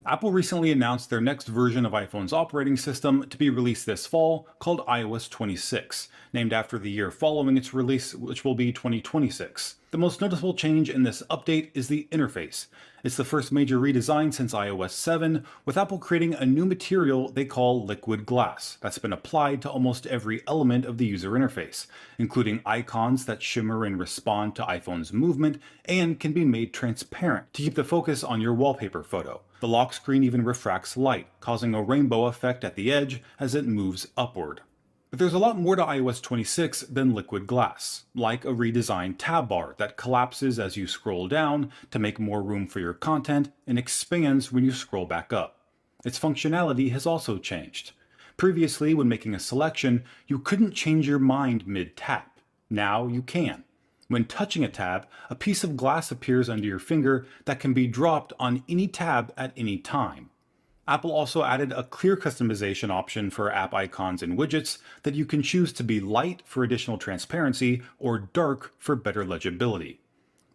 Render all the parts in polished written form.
Apple recently announced their next version of iPhone's operating system to be released this fall, called iOS 26, named after the year following its release, which will be 2026. The most noticeable change in this update is the interface. It's the first major redesign since iOS 7, with Apple creating a new material they call liquid glass that's been applied to almost every element of the user interface, including icons that shimmer and respond to iPhone's movement and can be made transparent to keep the focus on your wallpaper photo. The lock screen even refracts light, causing a rainbow effect at the edge as it moves upward. But there's a lot more to iOS 26 than liquid glass, like a redesigned tab bar that collapses as you scroll down to make more room for your content and expands when you scroll back up. Its functionality has also changed. Previously, when making a selection, you couldn't change your mind mid-tap. Now you can. When touching a tab, a piece of glass appears under your finger that can be dropped on any tab at any time. Apple also added a clear customization option for app icons and widgets that you can choose to be light for additional transparency or dark for better legibility.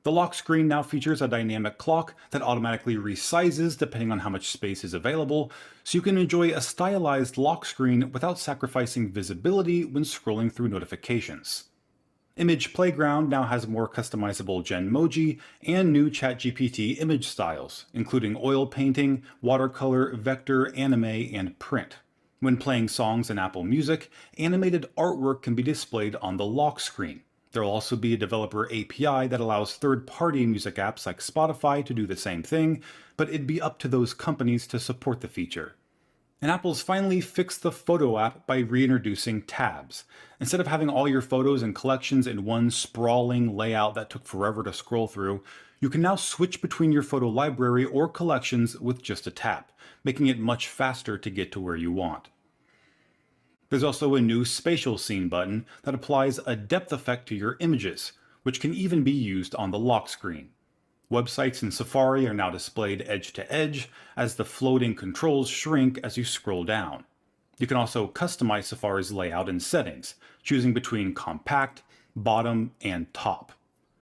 The lock screen now features a dynamic clock that automatically resizes depending on how much space is available, so you can enjoy a stylized lock screen without sacrificing visibility when scrolling through notifications. Image Playground now has more customizable Genmoji and new ChatGPT image styles, including oil painting, watercolor, vector, anime, and print. When playing songs in Apple Music, animated artwork can be displayed on the lock screen. There will also be a developer API that allows third-party music apps like Spotify to do the same thing, but it'd be up to those companies to support the feature. And Apple's finally fixed the Photo app by reintroducing tabs. Instead of having all your photos and collections in one sprawling layout that took forever to scroll through, you can now switch between your photo library or collections with just a tap, making it much faster to get to where you want. There's also a new spatial scene button that applies a depth effect to your images, which can even be used on the lock screen. Websites in Safari are now displayed edge to edge as the floating controls shrink as you scroll down. You can also customize Safari's layout and settings, choosing between compact, bottom, and top.